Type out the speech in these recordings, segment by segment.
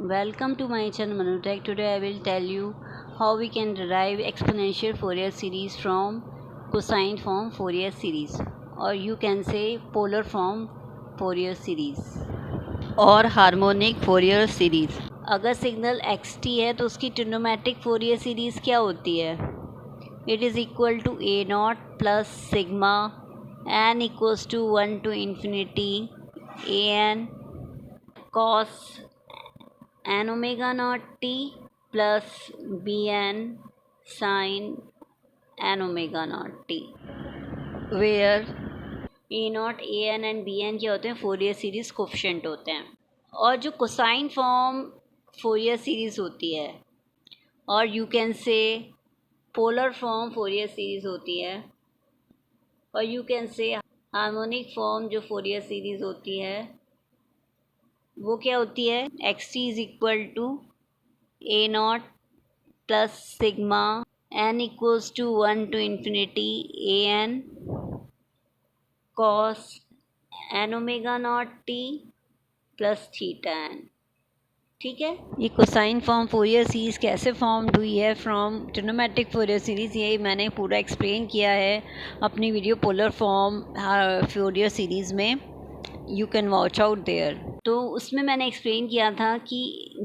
Welcome to my channel Manutech. Today I will tell you how we can derive exponential Fourier series from cosine form Fourier series, or you can say polar form Fourier series और harmonic Fourier series. अगर signal x t है तो उसकी trigonometric Fourier series क्या होती है? It is equal to a naught plus sigma n equals to 1 to infinity a n cos n omega naught t plus b n sine n omega naught t, where a naught a n and b n क्या होते हैं? Fourier series coefficient होते हैं। और जो cosine form Fourier series होती है, और you can say polar form Fourier series होती है, और you can say harmonic form जो फोरियर सीरीज होती है वो क्या होती है? X t is equal to a naught plus sigma n equals to 1 to infinity a n cos n omega naught t plus theta n. ठीक है, ये कोसाइन फॉर्म फोरियर सीरीज़ कैसे फॉर्म्ड हुई है फ्रॉम ट्रिग्नोमेट्रिक फोरियर सीरीज़, ये मैंने पूरा explain किया है अपनी video polar form Fourier series में। You can watch out there. तो उसमें मैंने एक्सप्लेन किया था कि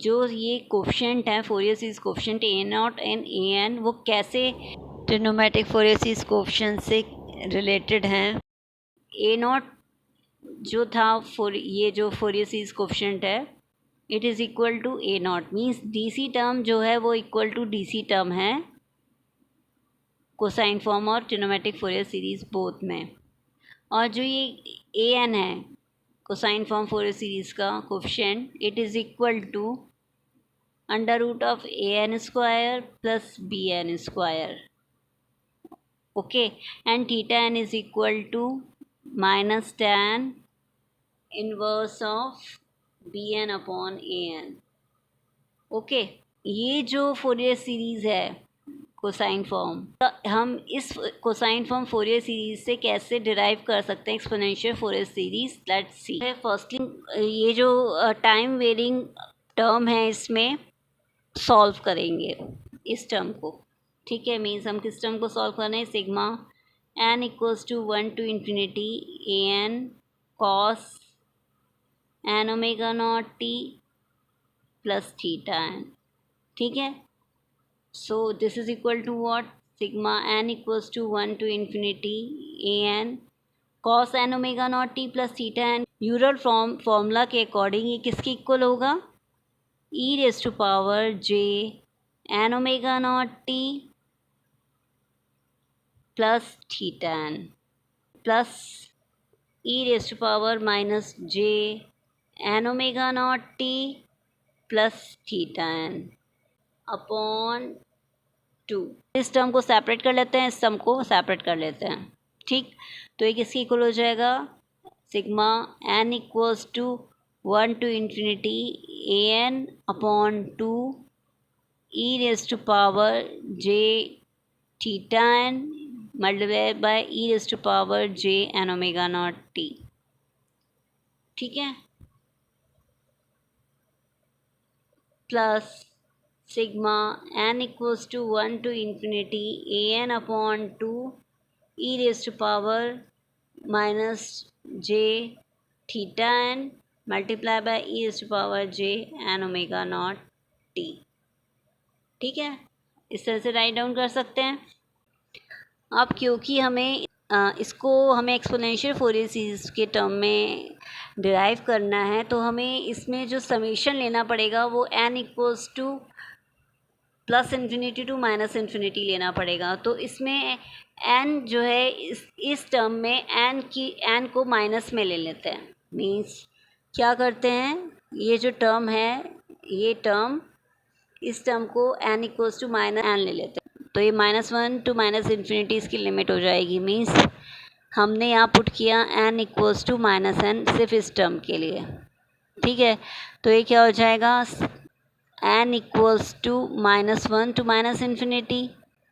जो ये कोफिशिएंट है Fourier series coefficient a naught and a n, वो कैसे ट्रिग्नोमेट्रिक फोरियर सीरीज़ कोफिशिएंट से रिलेटेड हैं। ए नॉट जो था ये जो फोरियर सीरीज़ कोफिशिएंट है, it is equal to a naught, means D C term जो है वो equal to D C term है कोसाइन फॉर्म और ट्रिग्नोमेट्रिक फोरियर सीरीज़ बोथ में। और जो ये ए एन है कोसाइन फॉर्म फोरियर सीरीज़ का coefficient, it is equal to under root of a n square plus b n square. Okay, and theta n is equal to minus tan inverse of b n upon a n. Okay, ये जो Fourier series है cosine form, तो हम इस cosine form Fourier series से कैसे derive कर सकते हैं exponential Fourier series? Let's see. Firstly ये जो टाइम वेरिंग टर्म है इसमें सॉल्व करेंगे इस टर्म को। ठीक है, मीन्स हम किस टर्म को सॉल्व कर रहे हैं? Sigma n equals to 1 to infinity a n cos n omega naught t plus theta n. ठीक है, so this is equal to what? Sigma n equals to 1 to infinity a n cos n omega naught t plus theta n. Euler formula के according ये किसके equal होगा? E raise to power j n omega naught t plus theta n plus e raise to power minus j n omega naught t plus theta n upon 2। इस term को separate कर लेते हैं, इस term को separate कर लेते हैं। ठीक, तो ये किसकी इक्वल हो जाएगा? Sigma n equals to 1 to infinity a n upon 2 e raise to power j theta n multiply by e raise to power j n omega naught t. ठीक है, plus sigma n equals to 1 to infinity a n upon 2 e raise to power minus j theta n multiply by e raise to power j n omega naught t. ठीक है, इस तरह से write down कर सकते हैं। अब क्योंकि हमें इसको हमें एक्सपोनेंशियल फोरियर सीरीज़ के टर्म में डिराइव करना है, तो हमें इसमें जो समीशन लेना पड़ेगा वो n equals to plus infinity to minus infinity लेना पड़ेगा। तो इसमें एन जो है इस टर्म में एन को माइनस में ले लेते हैं। मीन्स क्या करते हैं, ये जो टर्म है ये टर्म, इस टर्म को n equals to minus n ले लेते हैं। तो ये -1 to माइनस इन्फिनिटी इसकी लिमिट हो जाएगी। मीन्स हमने यहाँ पुट किया n equals to minus n सिर्फ इस टर्म के लिए। ठीक है, तो ये क्या हो जाएगा? N equals to -1 to minus infinity,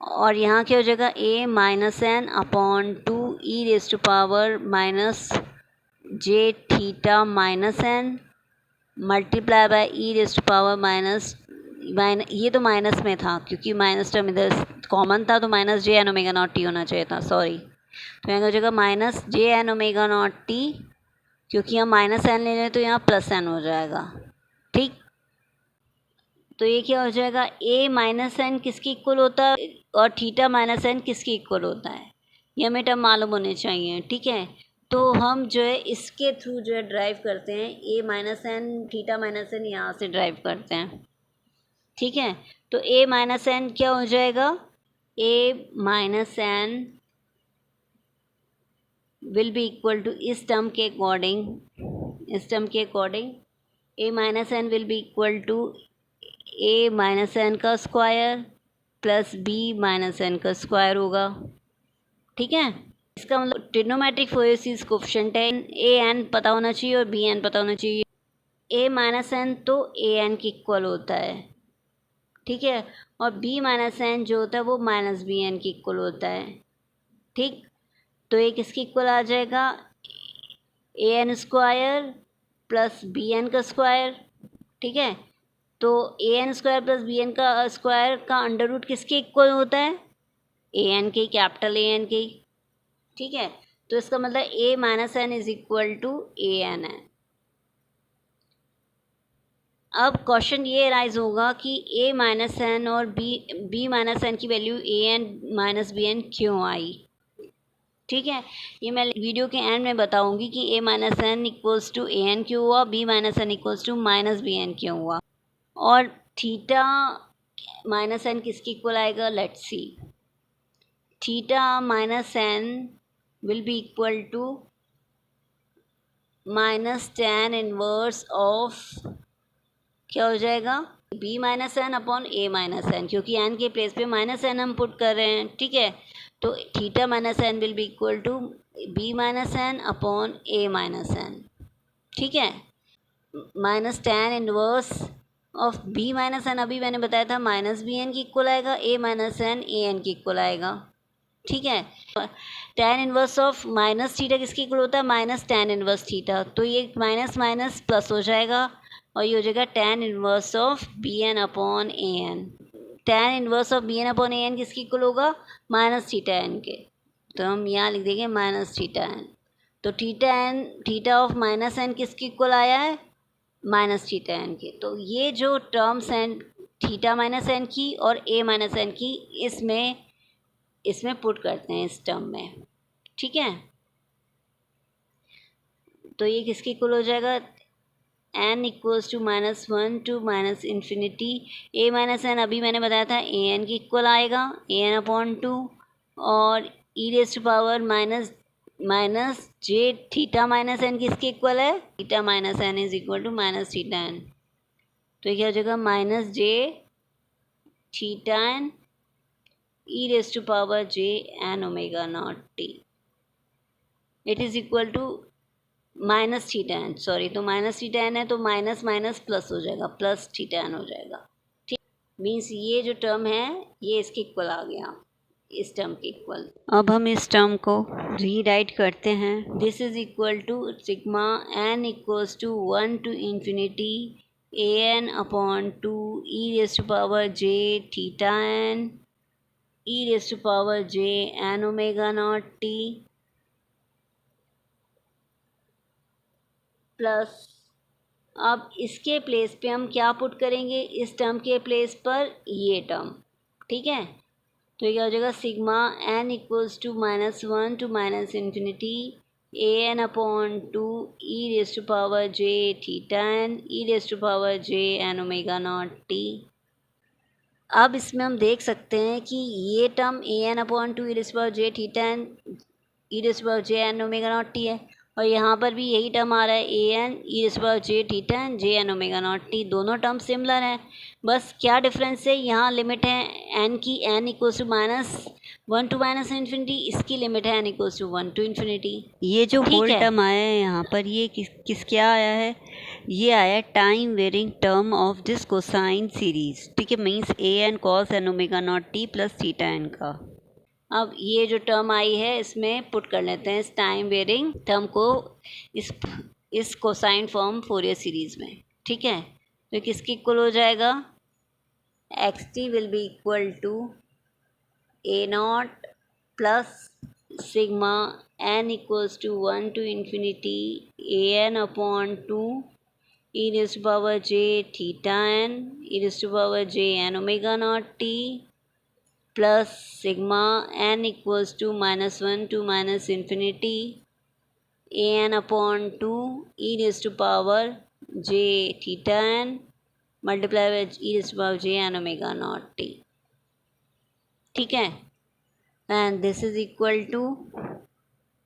और यहाँ क्या हो जाएगा? A minus n upon 2 e raise to power minus j theta minus n multiply by e raise to power minus ये तो माइनस में था क्योंकि माइनस टर्म इधर कॉमन था, तो minus j n omega naught t होना चाहिए था, सॉरी। तो यहाँ हो जाएगा minus j n omega naught t, क्योंकि यहाँ माइनस एन ले रहे हैं तो यहाँ प्लस एन हो जाएगा, ठीक। तो ये क्या हो जाएगा, ए माइनस एन किसकी इक्वल होता है और थीटा माइनस एन किसकी इक्वल होता है, ये हमें टर्म मालूम होने चाहिए, ठीक है। तो हम जो है इसके थ्रू जो है ड्राइव करते हैं, a minus n theta minus n यहाँ से ड्राइव करते हैं, ठीक है। तो ए माइनस एन क्या हो जाएगा, a minus n will be equal to इस टर्म के according a minus n will be equal to a minus n का square plus b minus n का स्क्वायर होगा, ठीक है। इसका मतलब ट्रिग्नोमेट्रिक फोरियर सीरीज कोएफिशिएंट है, ए एन पता होना चाहिए और बी एन पता होना चाहिए। ए माइनस एन तो ए एन के इक्वल होता है, ठीक है, और बी माइनस एन जो होता है वो माइनस बी एन के इक्वल होता है, ठीक। तो एक इसकी इक्वल आ जाएगा a n square plus b n का स्क्वायर, ठीक है। तो a n square plus b n का स्क्वायर का अंडर रूट किसके इक्वल होता है, ए एन के, कैपिटल ए एन के, ठीक है। तो इसका मतलब a minus n is equal to a n है। अब क्वेश्चन ये राइज होगा कि ए माइनस एन और बी माइनस एन की value A N minus b n क्यों आई, ठीक है। ये मैं वीडियो के एंड में बताऊंगी कि a minus n equals to a n क्यों हुआ, b minus n equals to minus b n क्यों हुआ, और थीटा माइनस एन किसकी इक्वल आएगा, let's see. Theta minus n will be equal to minus tan inverse of क्या हो जाएगा, b minus n upon a minus n, क्योंकि n के प्लेस पे माइनस एन हम पुट कर रहे हैं, ठीक है। तो theta minus n will be equal to b minus n upon a minus n, ठीक है। Minus tan inverse of b minus n अभी मैंने बताया था माइनस बी एन की इक्वल आएगा, a minus n a n की इक्वल आएगा, ठीक है। Tan inverse of minus theta किसकी इक्वल होता है, माइनस टेन इनवर्स थीटा, तो ये माइनस माइनस प्लस हो जाएगा और ये हो जाएगा tan inverse of b n upon a n. Tan inverse of b n upon a n किसकी इक्वल होगा, माइनस थीटा एन के, तो हम यहाँ लिख देंगे माइनस थीटा एन। तो थीटा ऑफ माइनस एन किसकी इक्वल आया है, माइनस थीटा एन के। तो ये जो टर्म्स हैं थीटा माइनस एन की और ए माइनस एन की, इसमें पुट करते हैं इस टर्म में, ठीक है। तो ये किसकी इक्वल हो जाएगा, n equals to minus one to minus infinity, a minus n अभी मैंने बताया था ए एन की इक्वल आएगा, ए एन अपॉन टू, और e raise to power minus j theta minus n किसकी इक्वल है, theta minus n is equal to minus theta n. तो क्या हो जाएगा, minus j theta n e raise to power j n omega naught t, it is equal to minus theta n, sorry, तो minus theta n है तो minus minus plus हो जाएगा, plus theta N हो जाएगा, ठीक। मीन्स ये जो टर्म है ये इसके इक्वल आ गया, इस टर्म के इक्वल। अब हम इस टर्म को रीराइट करते हैं, this is equal to sigma n equals to one to infinity a n upon two e raise to power j theta n e raise to power j n omega naught t plus, अब इसके place पे हम क्या put करेंगे, इस term के place पर ये टर्म, ठीक है। तो ये क्या हो जाएगा, sigma n equals to minus one to minus infinity a n upon two e raise to power j theta n e raise to power j n omega naught t. अब इसमें हम देख सकते हैं कि ये term a n upon two e raise to power j theta n e raise to power j n omega naught t है, और यहाँ पर भी यही टर्म आ रहा है a n e raise to power j theta n j n omega naught t, दोनों टर्म सिमिलर हैं, बस क्या डिफरेंस है, यहाँ लिमिट है एन की, n equals to minus one to minus infinity, इसकी लिमिट है n equals to one to infinity. ये जो होल टर्म आया है यहाँ पर ये किस क्या आया है, ये आया time varying term of this cosine series, ठीक है, means a n cos n omega naught t plus theta n का। अब ये जो टर्म आई है इसमें पुट कर लेते हैं इस टाइम वेरिंग टर्म को इस कोसाइन फॉर्म फोरियर सीरीज में, ठीक है, तो किसके इक्वल हो जाएगा, x t will be equal to a naught plus sigma n equals to 1 to infinity a n upon 2 e raised to power j theta n e raised to power j n omega naught t plus sigma n equals to -1 to minus infinity a n upon 2 e raised to power j theta n multiply with e raised to power j n omega naught t. ठीक है, and this is equal to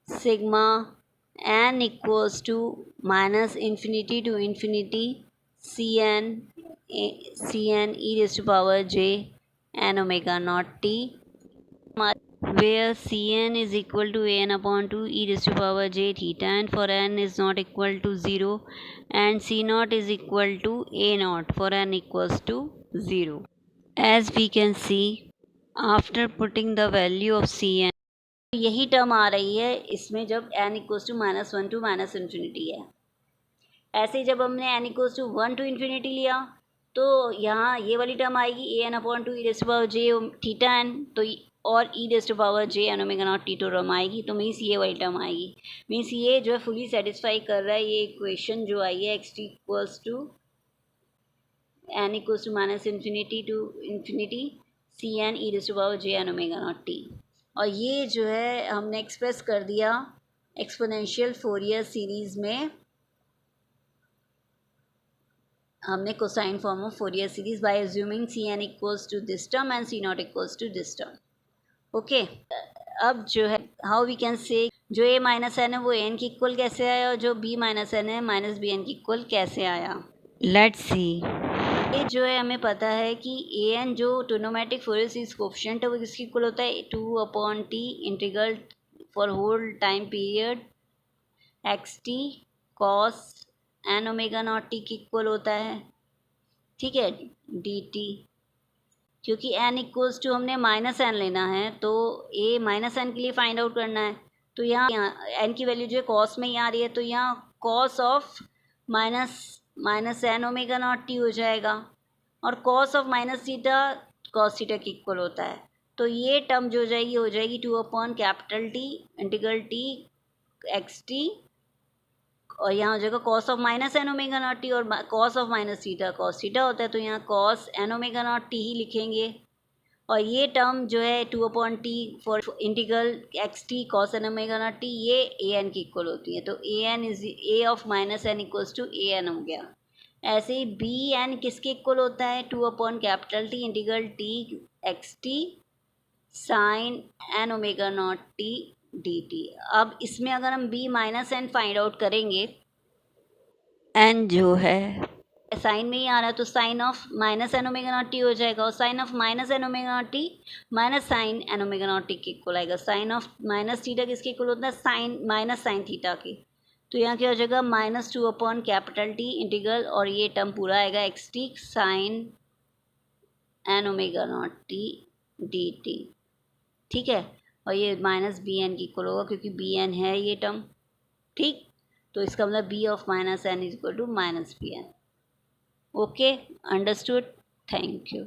sigma n equals to minus infinity to infinity cn cn e raised to power j n omega naught t, where cn is equal to an upon 2 e raised to power j theta, and for n is not equal to 0, and c naught is equal to a naught for n equals to 0. As we can see, after putting the value of cn, यही term आ रही है इसमें जब n equals to -1 to minus infinity है। ऐसे ही जब हमने n equals to 1 to infinity लिया तो यहाँ ये वाली टर्म आएगी a n upon 2 e raise to power j theta n, तो और e raise to power j n omega naught t term आएगी, तो मीन्स ये वाली टर्म आएगी। मीन्स ये जो है फुली सेटिस्फाई कर रहा है ये इक्वेशन जो आई है x t equals to n equals to minus infinity to infinity c n e raise to power j n omega naught t. और ये जो है हमने एक्सप्रेस कर दिया एक्सपोनेंशियल फोरियर सीरीज़ में, हमने cosine form of Fourier series by assuming c n equals to this term and c naught equals to this term. Okay, अब जो है हाउ वी कैन से जो ए माइनस एन है वो एन की equal कैसे आया और जो बी माइनस एन है माइनस बी एन की इक्वल कैसे आया। लेट्स सी, ये जो है हमें पता है कि ए एन जो ट्रिग्नोमेट्रिक फोरियर सीरीज कोएफिशिएंट है वो किसकी इक्वल होता है 2/t integral for whole time period x t cos n omega naught t की इक्वल होता है। ठीक है, डी टी, क्योंकि एन इक्वल्स टू हमने माइनस एन लेना है तो ए माइनस एन के लिए फाइंड आउट करना है, तो यहाँ एन की वैल्यू जो है कॉस में ही आ रही है, तो यहाँ cos of minus n omega naught t हो जाएगा, और cos of minus theta cos theta की इक्वल होता है, तो ये टर्म जो हो जाएगी 2/T integral t x T, और यहाँ हो जाएगा cos of minus n omega naught t, और cos of minus theta cos theta होता है तो यहाँ cos n omega naught t ही लिखेंगे, और ये टर्म जो है 2/T for integral x t cos n omega naught t ये ए एन की इक्वल होती है, तो a n is a of minus n equals to a n हो गया। ऐसे ही बी एन किसके इक्वल होता है 2/T integral t x t sine n omega naught t d t. अब इसमें अगर हम b minus n find out करेंगे, एन जो है साइन में ही आ रहा है तो sine of minus n omega naught t हो जाएगा, और sine of minus n omega naught t minus sine n omega naught t के इक्वल आएगा। साइन ऑफ माइनस थीटा किसके इक्वल होता है साइन माइनस साइन थीटा की, तो यहाँ क्या हो जाएगा -2/T इंटीग्रल, और ये टर्म पूरा आएगा x t sine n omega naught t d t. ठीक है, और ये माइनस बी एन की इक्वल होगा क्योंकि बी एन है ये टर्म। ठीक, तो इसका मतलब b of minus n is equal to minus b n. Okay, understood, thank you.